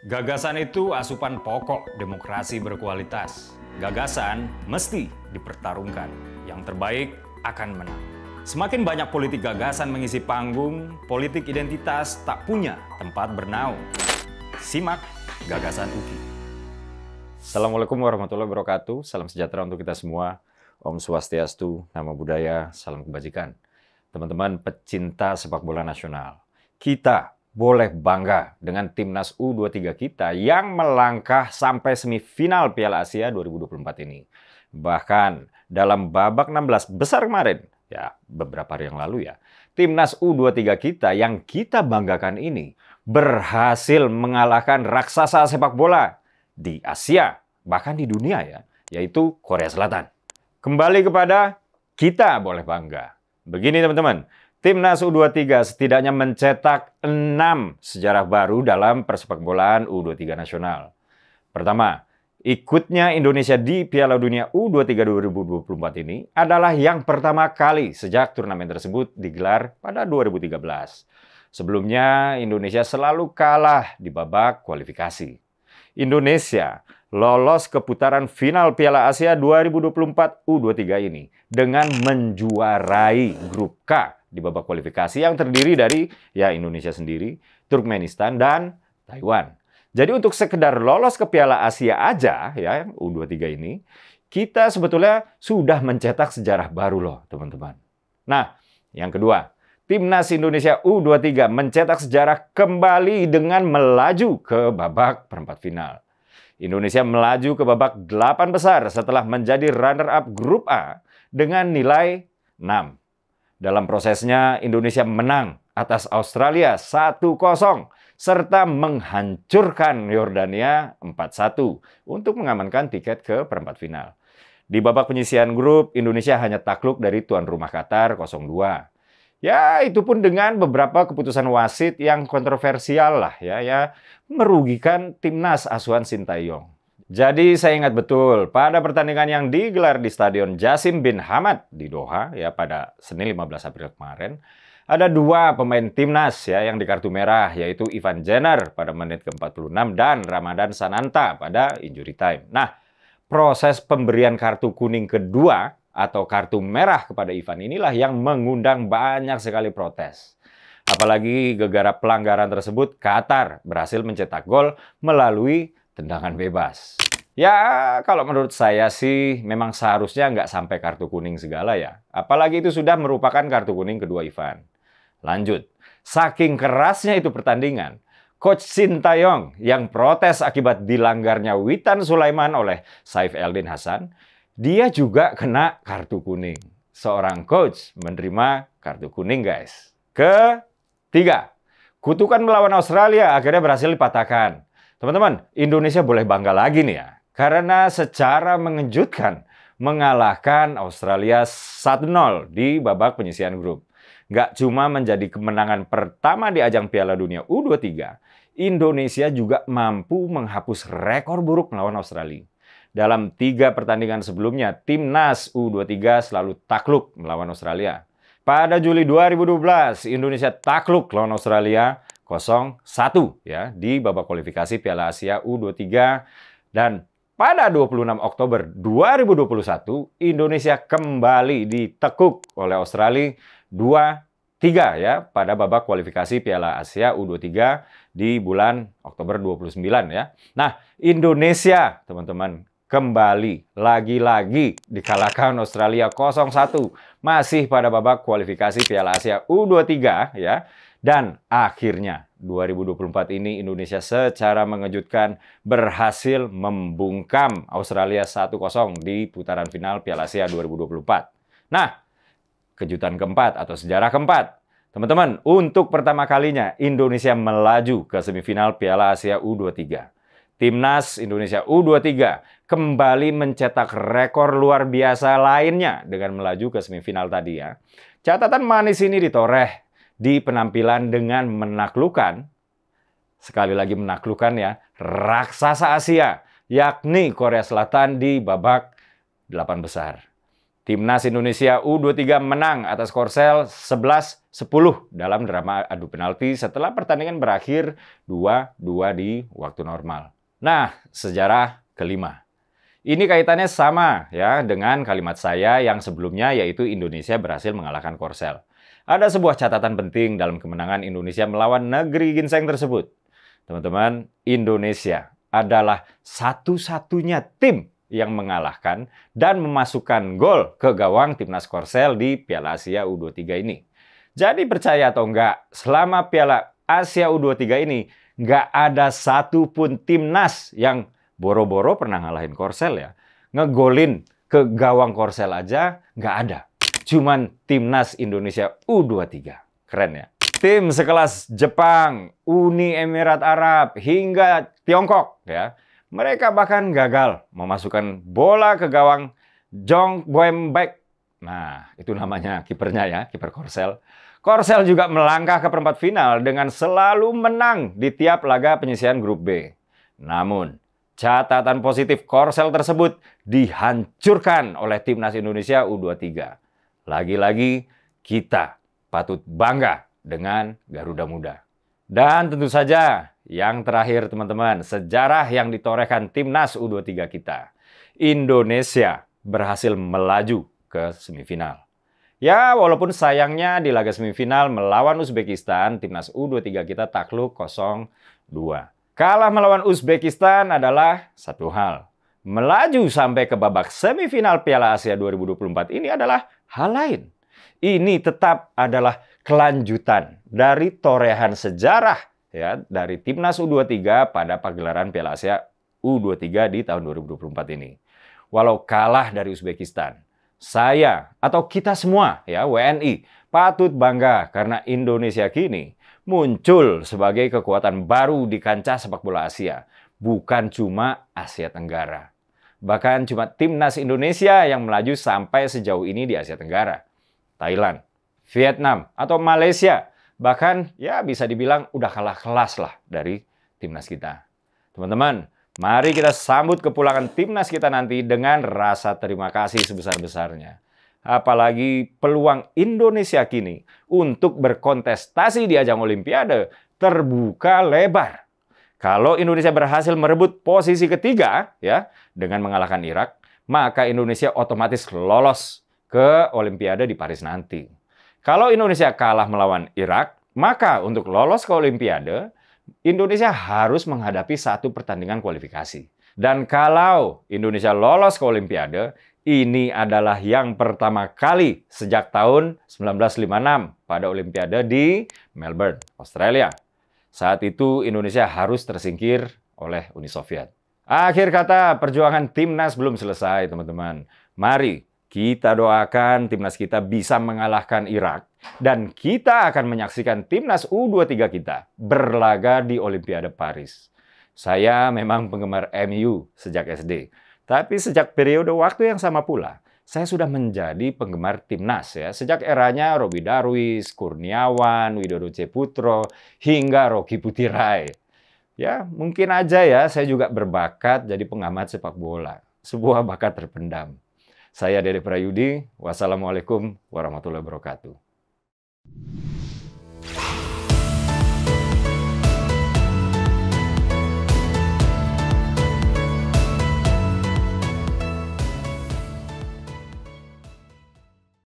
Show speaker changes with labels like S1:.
S1: Gagasan itu asupan pokok demokrasi berkualitas. Gagasan mesti dipertarungkan. Yang terbaik akan menang. Semakin banyak politik gagasan mengisi panggung, politik identitas tak punya tempat bernaung. Simak Gagasan UKI. Assalamualaikum warahmatullahi wabarakatuh. Salam sejahtera untuk kita semua. Om Swastiastu, Namo Buddhaya, salam kebajikan. Teman-teman pecinta sepak bola nasional, kita boleh bangga dengan timnas U23 kita yang melangkah sampai semifinal Piala Asia 2024 ini. Bahkan dalam babak 16 besar kemarin, ya beberapa hari yang lalu ya, timnas U23 kita yang kita banggakan ini berhasil mengalahkan raksasa sepak bola di Asia, bahkan di dunia ya, yaitu Korea Selatan. Kembali kepada kita boleh bangga. Begini teman-teman, timnas U23 setidaknya mencetak 6 sejarah baru dalam persepakbolaan U23 nasional. Pertama, ikutnya Indonesia di Piala Dunia U23 2024 ini adalah yang pertama kali sejak turnamen tersebut digelar pada 2013. Sebelumnya, Indonesia selalu kalah di babak kualifikasi. Indonesia lolos ke putaran final Piala Asia 2024 U23 ini dengan menjuarai grup K di babak kualifikasi yang terdiri dari ya Indonesia sendiri, Turkmenistan, dan Taiwan. Jadi untuk sekedar lolos ke Piala Asia aja ya U23 ini, kita sebetulnya sudah mencetak sejarah baru loh teman-teman. Nah, yang kedua, timnas Indonesia U23 mencetak sejarah kembali dengan melaju ke babak perempat final. Indonesia melaju ke babak 8 besar setelah menjadi runner-up grup A dengan nilai 6. Dalam prosesnya, Indonesia menang atas Australia 1-0 serta menghancurkan Yordania 4-1 untuk mengamankan tiket ke perempat final. Di babak penyisihan grup, Indonesia hanya takluk dari tuan rumah Qatar 0-2. Ya, itu pun dengan beberapa keputusan wasit yang kontroversial lah ya merugikan timnas asuhan Sintayong. Jadi saya ingat betul pada pertandingan yang digelar di Stadion Jassim bin Hamad di Doha ya pada Senin 15 April kemarin, ada dua pemain timnas ya yang di kartu merah, yaitu Ivan Jenner pada menit ke-46 dan Ramadan Sananta pada injury time. Nah, proses pemberian kartu kuning kedua atau kartu merah kepada Ivan inilah yang mengundang banyak sekali protes. Apalagi gegara pelanggaran tersebut, Qatar berhasil mencetak gol melalui tendangan bebas. Ya, kalau menurut saya sih memang seharusnya nggak sampai kartu kuning segala ya. Apalagi itu sudah merupakan kartu kuning kedua Ivan. Lanjut, saking kerasnya itu pertandingan, Coach Sintayong yang protes akibat dilanggarnya Witan Sulaiman oleh Saif Eldin Hasan, dia juga kena kartu kuning. Seorang coach menerima kartu kuning, guys. Ketiga, kutukan melawan Australia akhirnya berhasil dipatahkan. Teman-teman, Indonesia boleh bangga lagi nih ya. Karena secara mengejutkan mengalahkan Australia 1-0 di babak penyisihan grup. Nggak cuma menjadi kemenangan pertama di ajang Piala Dunia U23, Indonesia juga mampu menghapus rekor buruk melawan Australia. Dalam 3 pertandingan sebelumnya, timnas U23 selalu takluk melawan Australia. Pada Juli 2012, Indonesia takluk lawan Australia 0-1 ya di babak kualifikasi Piala Asia U23, dan pada 26 Oktober 2021, Indonesia kembali ditekuk oleh Australia 2-3 ya pada babak kualifikasi Piala Asia U23 di bulan Oktober 29 ya. Nah, Indonesia, teman-teman, kembali lagi-lagi dikalahkan Australia 0-1 masih pada babak kualifikasi Piala Asia U23 ya. Dan akhirnya 2024 ini Indonesia secara mengejutkan berhasil membungkam Australia 1-0 di putaran final Piala Asia 2024. Nah, kejutan keempat atau sejarah keempat. Teman-teman, untuk pertama kalinya Indonesia melaju ke semifinal Piala Asia U23. Timnas Indonesia U23 kembali mencetak rekor luar biasa lainnya dengan melaju ke semifinal tadi ya. Catatan manis ini ditoreh di penampilan dengan menaklukkan, sekali lagi menaklukkan ya, raksasa Asia, yakni Korea Selatan di babak 8 besar. Timnas Indonesia U23 menang atas Korsel 11-10 dalam drama adu penalti setelah pertandingan berakhir 2-2 di waktu normal. Nah, sejarah kelima. Ini kaitannya sama ya dengan kalimat saya yang sebelumnya, yaitu Indonesia berhasil mengalahkan Korsel. Ada sebuah catatan penting dalam kemenangan Indonesia melawan negeri ginseng tersebut. Teman-teman, Indonesia adalah satu-satunya tim yang mengalahkan dan memasukkan gol ke gawang Timnas Korsel di Piala Asia U23 ini. Jadi percaya atau enggak, selama Piala Asia U23 ini nggak ada satupun timnas yang boro-boro pernah ngalahin Korsel ya. Ngegolin ke gawang Korsel aja nggak ada. Cuman Timnas Indonesia U23. Keren ya. Tim sekelas Jepang, Uni Emirat Arab, hingga Tiongkok ya. Mereka bahkan gagal memasukkan bola ke gawang Jong Boembek. Nah, itu namanya kipernya ya, kiper Korsel. Korsel juga melangkah ke perempat final dengan selalu menang di tiap laga penyisihan grup B. Namun, catatan positif Korsel tersebut dihancurkan oleh Timnas Indonesia U23. Lagi-lagi kita patut bangga dengan Garuda Muda. Dan tentu saja yang terakhir teman-teman, sejarah yang ditorehkan Timnas U23 kita. Indonesia berhasil melaju ke semifinal. Ya, walaupun sayangnya di laga semifinal melawan Uzbekistan, Timnas U23 kita takluk 0-2. Kalah melawan Uzbekistan adalah satu hal. Melaju sampai ke babak semifinal Piala Asia 2024 ini adalah hal lain. Ini tetap adalah kelanjutan dari torehan sejarah ya dari Timnas U23 pada pagelaran Piala Asia U23 di tahun 2024 ini. Walau kalah dari Uzbekistan, saya atau kita semua ya WNI patut bangga karena Indonesia kini muncul sebagai kekuatan baru di kancah sepak bola Asia, bukan cuma Asia Tenggara. Bahkan cuma Timnas Indonesia yang melaju sampai sejauh ini di Asia Tenggara. Thailand, Vietnam, atau Malaysia, bahkan ya bisa dibilang udah kalah kelas lah dari timnas kita. Teman-teman, mari kita sambut kepulangan timnas kita nanti dengan rasa terima kasih sebesar-besarnya. Apalagi peluang Indonesia kini untuk berkontestasi di ajang Olimpiade terbuka lebar. Kalau Indonesia berhasil merebut posisi ketiga ya dengan mengalahkan Irak, maka Indonesia otomatis lolos ke Olimpiade di Paris nanti. Kalau Indonesia kalah melawan Irak, maka untuk lolos ke Olimpiade, Indonesia harus menghadapi satu pertandingan kualifikasi. Dan kalau Indonesia lolos ke Olimpiade, ini adalah yang pertama kali sejak tahun 1956 pada Olimpiade di Melbourne, Australia. Saat itu Indonesia harus tersingkir oleh Uni Soviet. Akhir kata, perjuangan timnas belum selesai, teman-teman. Mari kita doakan timnas kita bisa mengalahkan Irak. Dan kita akan menyaksikan timnas U23 kita berlaga di Olimpiade Paris. Saya memang penggemar MU sejak SD. Tapi sejak periode waktu yang sama pula, saya sudah menjadi penggemar timnas ya. Sejak eranya Robby Darwish, Kurniawan, Widodo Ceputro, hingga Rocky Putirai. Ya, mungkin aja ya saya juga berbakat jadi pengamat sepak bola. Sebuah bakat terpendam. Saya Dede Prayudi, wassalamualaikum warahmatullahi wabarakatuh.